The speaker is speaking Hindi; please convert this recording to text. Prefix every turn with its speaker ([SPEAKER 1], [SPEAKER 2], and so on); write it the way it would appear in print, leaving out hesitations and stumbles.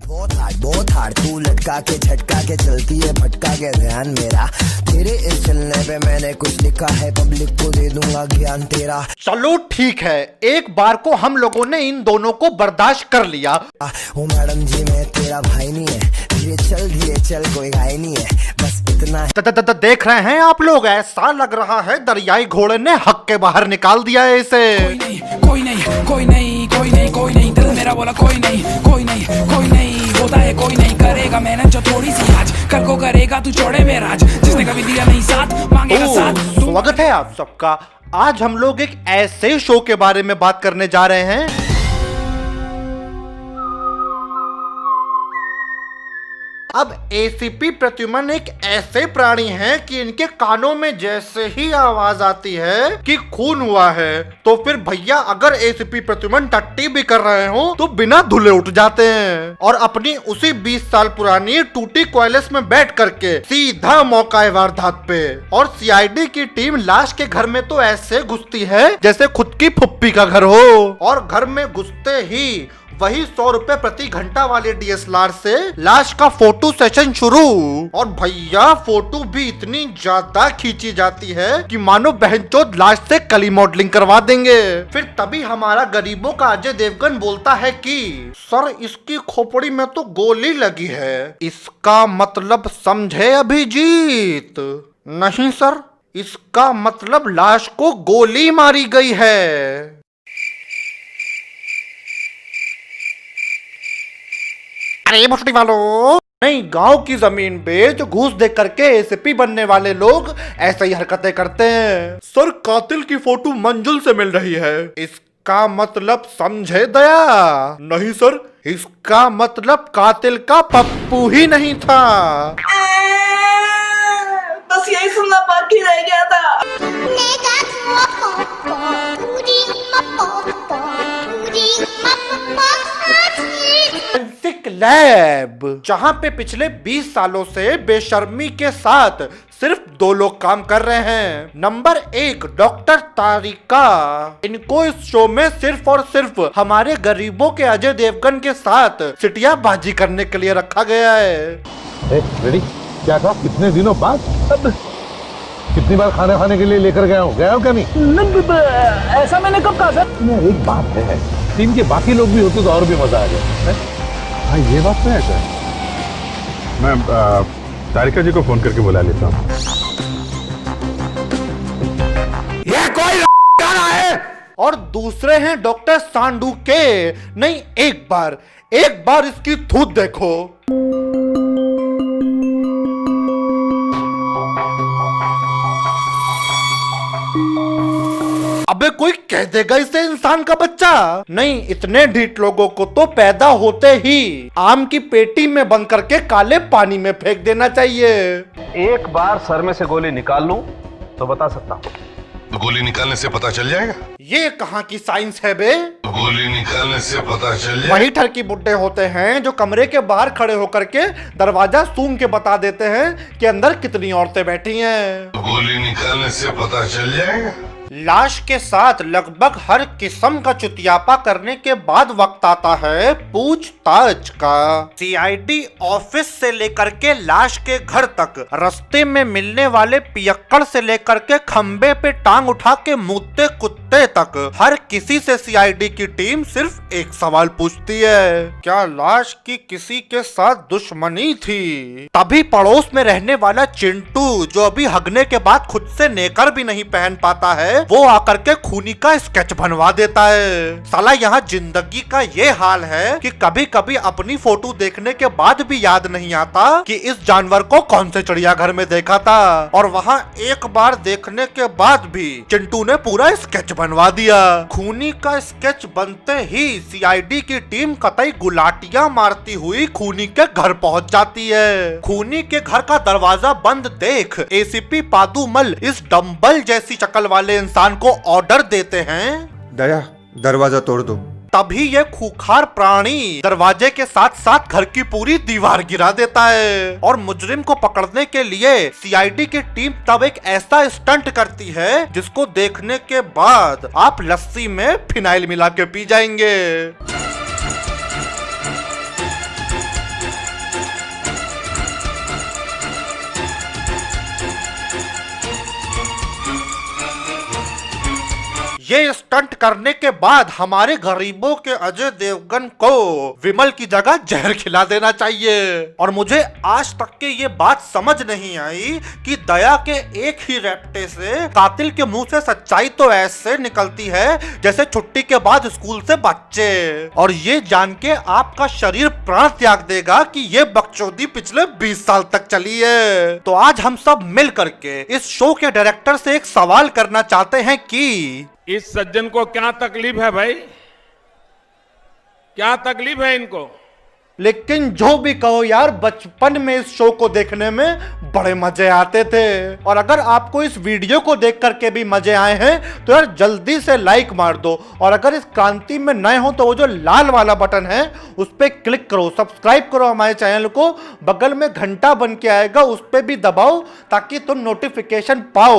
[SPEAKER 1] बहुत हार्ड तू लटका के झटका के चलती है भटका के ध्यान मेरा तेरे इस चलने पे मैंने कुछ लिखा है पब्लिक को दे दूंगा ज्ञान तेरा।
[SPEAKER 2] चलो ठीक है, एक बार को हम लोगों ने इन दोनों को बर्दाश्त कर लिया।
[SPEAKER 1] ओ मैडम जी मैं तेरा भाई नहीं है, धीरे चल कोई घाई नहीं है, बस इतना
[SPEAKER 2] देख रहे हैं आप लोग, ऐसा लग रहा है दरियाई घोड़े ने हक के बाहर निकाल दिया है इसे।
[SPEAKER 3] कोई नहीं दिल मेरा बोला कोई नहीं होता है कोई नहीं करेगा मेहनत जो थोड़ी सी आज कल को करेगा तू छोड़े मेरा आज जिसने कभी दिया नहीं साथ मांगेगा साथ।
[SPEAKER 2] स्वागत है आप सबका। आज हम लोग एक ऐसे शो के बारे में बात करने जा रहे हैं अब एसीपी प्रद्युमन एक ऐसे प्राणी हैं कि इनके कानों में जैसे ही आवाज आती है कि खून हुआ है तो फिर भैया अगर एसीपी प्रद्युमन टट्टी भी कर रहे हो तो बिना धुले उठ जाते हैं और अपनी उसी 20 साल पुरानी टूटी क्वाइलेस में बैठ करके सीधा मौका वारदात पे। और सीआईडी की टीम लाश के घर में तो ऐसे घुसती है जैसे खुद की फुप्पी का घर हो और घर में घुसते ही वही 100 रुपए प्रति घंटा वाले डीएसएलआर से लाश का फोटो सेशन शुरू। और भैया फोटो भी इतनी ज्यादा खींची जाती है कि मानो बहनचोद लाश से कली मॉडलिंग करवा देंगे। फिर तभी हमारा गरीबों का अजय देवगन बोलता है कि सर इसकी खोपड़ी में तो गोली लगी है, इसका मतलब समझे अभिजीत? नहीं सर, इसका मतलब लाश को गोली मारी गई है। अरे भुट्टी वालों, नहीं गांव की जमीन पे जो घूस दे करके एसीपी बनने वाले लोग ऐसे ही हरकतें करते हैं। सर कातिल की फोटो मंजुल से मिल रही है, इसका मतलब समझे दया? नहीं सर, इसका मतलब कातिल का पप्पू ही नहीं था।
[SPEAKER 4] बस यही सुनना बाकी रह गया था।
[SPEAKER 2] फोरेंसिक लैब, जहां पे पिछले 20 सालों से बेशर्मी के साथ सिर्फ 2 लोग काम कर रहे हैं। नंबर 1 डॉक्टर तारिका, इनको इस शो में सिर्फ और सिर्फ हमारे गरीबों के अजय देवगन के साथ सिटिया बाजी करने के लिए रखा गया है।
[SPEAKER 5] रेडी? क्या था? कितने दिनों बाद? कितनी बार खाना खाने के लिए लेकर गया हूँ क्या नहीं?
[SPEAKER 3] ऐसा मैंने कब कहा सर?
[SPEAKER 5] एक बात है, टीम के बाकी लोग भी होते तो और भी मजा आ जाए। हाँ ये बात तो है सर।
[SPEAKER 6] मैं तारिका जी को फोन करके बुला लेता हूँ।
[SPEAKER 2] ये कोई रहा है। और दूसरे हैं डॉक्टर सांडू के। नहीं, एक बार इसकी थूत देखो। अबे कोई कह देगा इसे इंसान का बच्चा? नहीं, इतने ढीठ लोगों को तो पैदा होते ही आम की पेटी में बंद करके काले पानी में फेंक देना चाहिए।
[SPEAKER 5] एक बार सर में से गोली निकाल लूं तो बता सकता हूँ।
[SPEAKER 6] तो गोली निकालने से पता चल जाएगा?
[SPEAKER 2] ये कहाँ की साइंस है बे?
[SPEAKER 6] तो गोली निकालने से पता चल जाएगा।
[SPEAKER 2] वही ठरकी बुड्ढे होते हैं जो कमरे के बाहर खड़े होकर के दरवाजा सूंघ के बता देते हैं कि अंदर कितनी औरतें बैठी हैं।
[SPEAKER 6] तो गोली निकालने से पता चल जाएगा।
[SPEAKER 2] लाश के साथ लगभग हर किस्म का चुतियापा करने के बाद वक्त आता है पूछताछ का। सीआईडी ऑफिस से लेकर के लाश के घर तक, रास्ते में मिलने वाले पियक्कड़ से लेकर के खंबे पे टांग उठा के मुद्दे कुत्ते तक, हर किसी से सीआईडी की टीम सिर्फ एक सवाल पूछती है, क्या लाश की किसी के साथ दुश्मनी थी? तभी पड़ोस में रहने वाला चिंटू, जो अभी हगने के बाद खुद से नेकर भी नहीं पहन पाता है, वो आकर के खूनी का स्केच बनवा देता है। साला यहाँ जिंदगी का ये हाल है कि कभी कभी अपनी फोटो देखने के बाद भी याद नहीं आता कि इस जानवर को कौन से चिड़ियाघर में देखा था, और वहाँ एक बार देखने के बाद भी चिंटू ने पूरा स्केच बनवा दिया। खूनी का स्केच बनते ही सीआईडी की टीम कतई गुलाटियां मारती हुई खूनी के घर पहुँच जाती है। खूनी के घर का दरवाजा बंद देख एसीपी पादुमल इस डम्बल जैसी शक्ल वाले इंसान को ऑर्डर देते हैं,
[SPEAKER 7] दया दरवाजा तोड़ दो।
[SPEAKER 2] तभी ये खूंखार प्राणी दरवाजे के साथ साथ घर की पूरी दीवार गिरा देता है। और मुजरिम को पकड़ने के लिए सीआईडी की टीम तब एक ऐसा स्टंट करती है जिसको देखने के बाद आप लस्सी में फिनाइल मिला के पी जाएंगे। ये स्टंट करने के बाद हमारे गरीबों के अजय देवगन को विमल की जगह जहर खिला देना चाहिए। और मुझे आज तक के ये बात समझ नहीं आई कि दया के एक ही रैप्टे से कातिल के मुंह से सच्चाई तो ऐसे निकलती है जैसे छुट्टी के बाद स्कूल से बच्चे। और ये जान के आपका शरीर प्राण त्याग देगा कि ये बकचोदी पिछले 20 साल तक चली है। तो आज हम सब मिल करके इस शो के डायरेक्टर से एक सवाल करना चाहते हैं कि
[SPEAKER 8] इस सज्जन को क्या तकलीफ है भाई, क्या तकलीफ है इनको?
[SPEAKER 2] लेकिन जो भी कहो यार, बचपन में इस शो को देखने में बड़े मजे आते थे। और अगर आपको इस वीडियो को देख करके भी मजे आए हैं तो यार जल्दी से लाइक मार दो। और अगर इस क्रांति में नए हो तो वो जो लाल वाला बटन है उस पर क्लिक करो, सब्सक्राइब करो हमारे चैनल को। बगल में घंटा बन के आएगा, उस पर भी दबाओ ताकि तुम नोटिफिकेशन पाओ।